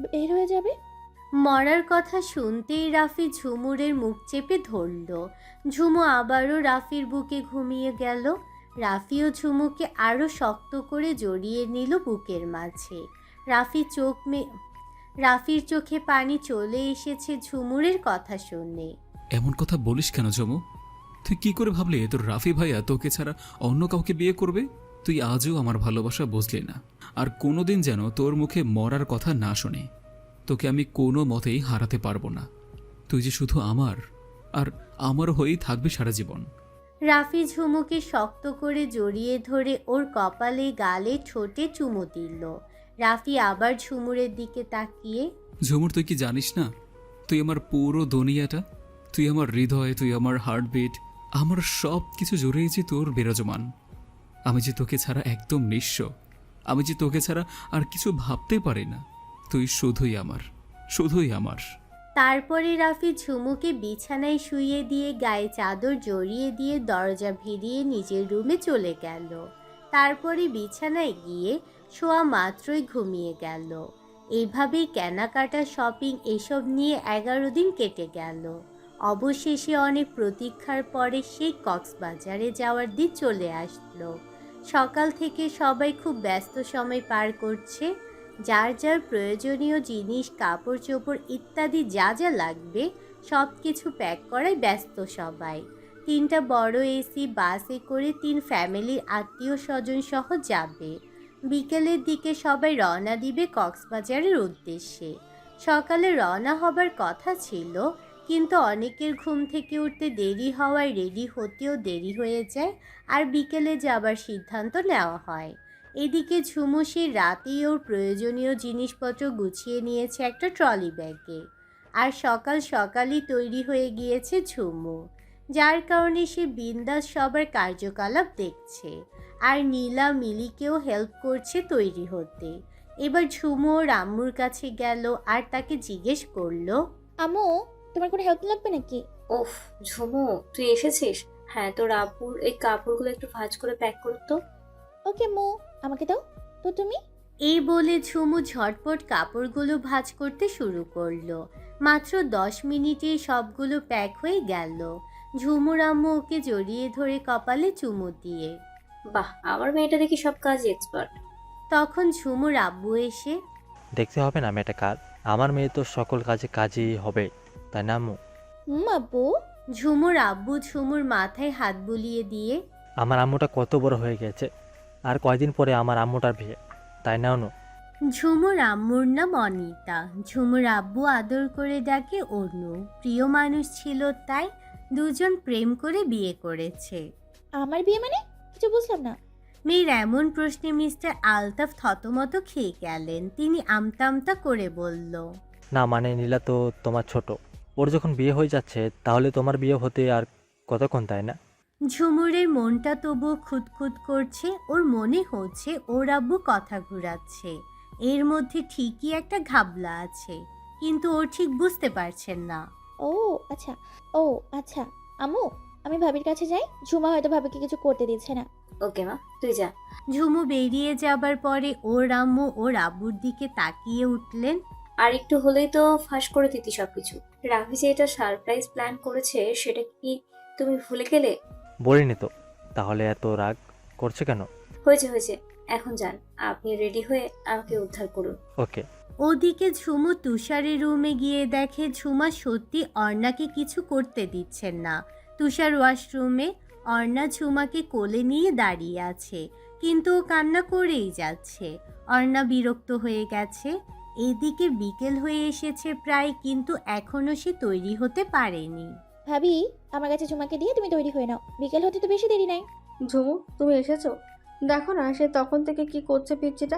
E: বের হয়ে যাবে।
B: মরার কথা শুনতেই রাফি ঝুমুরের মুখ চেপে ধরল। ঝুমু আবারও রাফির বুকে ঘুমিয়ে গেল। রাফিও ঝুমুকে আরও শক্ত করে জড়িয়ে নিল বুকের মাঝে। রাফির চোখে পানি চলে এসেছে ঝুমুরের কথা শুনে।
G: এমন কথা বলিস কেন ঝুমু? তুই কি করে ভাবলি তোর রাফি ভাইয়া তোকে ছাড়া অন্য কাউকে বিয়ে করবে? তুই আজও আমার ভালোবাসা বুঝলি না। আর কোনোদিন যেন তোর মুখে মরার কথা না শুনে। তোকে আমি কোনো মতেই হারাতে পারবো না। তুই যে শুধু আমার, আর আমার হয়েই থাকবি সারা জীবন।
B: রাফি ঝুমুকে শক্ত করে জড়িয়ে ধরে ওর কপালে, গালে, ঠোঁটে চুমু দিল। রাফি আবার ঝুমুরের দিকে তাকিয়ে,
G: ঝুমুর তুই কি জানিস না, তুই আমার পুরো দুনিয়াটা, তুই আমার হৃদয়, তুই আমার হার্টবিট, আমার সব কিছু জড়িয়েছি তোর বিরাজমান। আমি যে তোকে ছাড়া একদম নিঃস্ব, আমি যে তোকে ছাড়া আর কিছু ভাবতে পারি না। তুই শুধুই আমার, শুধুই আমার।
B: তারপরে রাফি ঝুমুকে বিছানায় শুইয়ে দিয়ে গায়ে চাদর জড়িয়ে দিয়ে দরজা ভিড়িয়ে নিজের রুমে চলে গেল। তারপরে বিছানায় গিয়ে শোয়া মাত্রই ঘুমিয়ে গেল। এইভাবেই কেনাকাটা, শপিং এসব নিয়ে 11 দিন কেটে গেল। অবশেষে অনেক প্রতীক্ষার পরে সেই কক্সবাজারে যাওয়ার দিন চলে আসলো। সকাল থেকে সবাই খুব ব্যস্ত সময় পার করছে। যার যার প্রয়োজনীয় জিনিস, কাপড় চোপড় ইত্যাদি যা যা লাগবে সব কিছু প্যাক করায় ব্যস্ত সবাই। 3টা বড় এসি বাসে করে 3 ফ্যামিলির আত্মীয় স্বজন সহ যাবে। বিকেলের দিকে সবাই রওনা দিবে কক্সবাজারের উদ্দেশ্যে। সকালে রওনা হবার কথা ছিল, কিন্তু অনেকের ঘুম থেকে উঠতে দেরি হওয়ায় রেডি হতেও দেরি হয়ে যায় আর বিকেলে যাবার সিদ্ধান্ত নেওয়া হয়। এদিকে ঝুমু সেই রাতেই ওর প্রয়োজনীয় জিনিসপত্র গুছিয়ে নিয়েছে একটা ট্রলি ব্যাগে। আর সকাল সকালই তৈরি হয়ে গিয়েছে ঝুমু, যার কারণে সে বিন্দাস সবার কার্যকলাপ দেখছে আর নীলা মিলিকেও হেল্প করছে তৈরি হতে। এবার ঝুমু ওর আম্মুর কাছে গেল আর তাকে জিজ্ঞেস করলো,
E: আম্মু, তোমার কোনো হেল্প লাগবে নাকি?
H: ওফ ঝুমু, তুই এসেছিস? হ্যাঁ, তোর আব্বুর এই কাপড়গুলো একটু ভাঁজ করে প্যাক করতো।
E: ওকে মো, আমাকে দাও তো তুমি।
B: এই বলে ঝুমু ঝটপট কাপড়গুলো ভাঁজ করতে শুরু করলো। মাত্র 10 মিনিটেই সবগুলো প্যাক হয়ে গেল। ঝুমুর আম্মু ওকে জড়িয়ে ধরে কপালে চুমু দিয়ে,
H: বাহ, আমার মেয়েটা দেখি সব কাজে এক্সপার্ট।
B: তখন ঝুমুর আব্বু এসে,
N: দেখতে হবে না মেয়েটা কার, আমার মেয়ে তো সকল কাজে কাজই হবে, তাই না আম্মু?
E: আব্বু।
B: ঝুমুর আব্বু ঝুমুর মাথায় হাত বুলিয়ে দিয়ে,
N: আমার আম্মুটা কত বড় হয়ে গেছে, আর কয়দিন পরে আমার আম্মুটার বিয়ে, তাই না অনু?
B: ঝুমুর আম্মুর নাম অনিতা। ঝুমুর আব্বু আদর করে ডাকে অনু। প্রিয় মানুষ ছিল তাই দুজন প্রেম করে বিয়ে করেছে।
E: আমার বিয়ে মানে? কিছু বুঝলাম না।
B: মেয়ের এমন প্রশ্নে মিস্টার আলতাফ থতমত খেয়ে গেলেন। তিনি আমতা আমতা করে বলল,
N: না মানে নীলা তো তোমার ছোট, ওর যখন বিয়ে হয়ে যাচ্ছে তাহলে তোমার বিয়ে হতে আর কতক্ষণ, তাই না?
B: ঝুমুরের মনটা তবুও খুঁতখুত করছে। ওর মনে হচ্ছে ওর আব্বু কথা ঘুরাচ্ছে। এর মধ্যে ঠিকই একটা ঘাবলা আছে, কিন্তু ও ঠিক বুঝতে পারছেন না।
E: ও আচ্ছা, ও আচ্ছা। আম্মু, আমি ভাবির কাছে যাই, ঝুমা হয়তো ভাবিকে কিছু করতে দিচ্ছে না।
H: ওকে মা, তুই যা।
B: ঝুমু বেরিয়ে যাবার পরে ওর আম্মু ওর আব্বুর দিকে তাকিয়ে উঠলেন।
H: আর একটু হলেই তো ফাঁস করে দিতি সবকিছু। রাফি যে এটা সারপ্রাইজ প্ল্যান করেছে সেটা কি তুমি ভুলে গেলে?
N: বলিনি তো, তাহলে এত রাগ করছে কেন?
H: হয়েছে হয়েছে, এখন যান, আপনি রেডি হয়ে আমাকে উদ্ধার করুন।
N: ওকে।
B: ওদিকে ঝুমু তুষারের রুমে গিয়ে দেখে ঝুমা সত্যি অর্ণাকে কিছু করতে দিচ্ছেন না। তুষার ওয়াশরুমে, অর্ণা ঝুমাকে কোলে নিয়ে দাঁড়িয়ে আছে, কিন্তু ও কান্না করেই যাচ্ছে। অর্ণা বিরক্ত হয়ে গেছে। এদিকে বিকেল হয়ে এসেছে প্রায়, কিন্তু এখনো সে তৈরি হতে পারেনি।
E: ভাবি, আমার কাছে ঝুমাকে দিয়ে তুমি তৈরি হয়ে নাও, বিকেল হতে তো বেশি দেরি নাই।
O: ঝুমু, তুমি এসেছো? দেখো না সে তখন থেকে কি করছে পিচ্চিটা।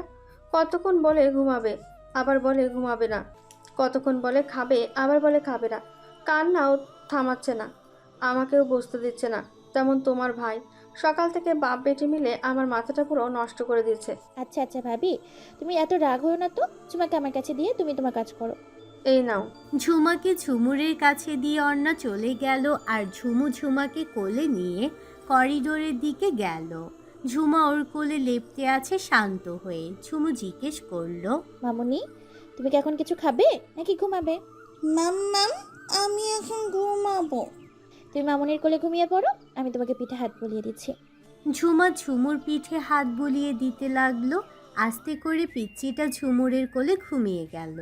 O: কতক্ষণ বলে ঘুমাবে, আবার বলে ঘুমাবে না, কতক্ষণ বলে খাবে, আবার বলে খাবে না। কান্নাও থামাচ্ছে না, আমাকেও বসতে দিচ্ছে না। তেমন তোমার ভাই, সকাল থেকে বাপ বেটি মিলে আমার মাথাটা পুরো নষ্ট করে দিচ্ছে।
E: আচ্ছা আচ্ছা ভাবি, তুমি এত রাগ হও না তো, ঝুমাকে আমার কাছে দিয়ে তুমি তোমার কাজ করো।
O: এই নাও।
B: ঝুমাকে ঝুমুরের কাছে দিয়ে অর্ণা চলে গেল, আর ঝুমু ঝুমাকে কোলে নিয়ে করিডোরের দিকে গেল। ঝুমা ওর কোলে লেপ্টে আছে শান্ত হয়ে। ঝুমু জিজ্ঞেস করলো,
E: মামুনি, তুমি কি এখন কিছু খাবে নাকি ঘুমাবে?
L: ম্যাম আমি এখন ঘুমাবো।
E: তুমি মামুনির কোলে ঘুমিয়ে পড়ো, আমি তোমাকে পিঠে হাত বুলিয়ে দিচ্ছি।
B: ঝুমা ঝুমুর পিঠে হাত বুলিয়ে দিতে লাগলো। আস্তে করে পিচ্চিটা ঝুমুরের কোলে ঘুমিয়ে গেল।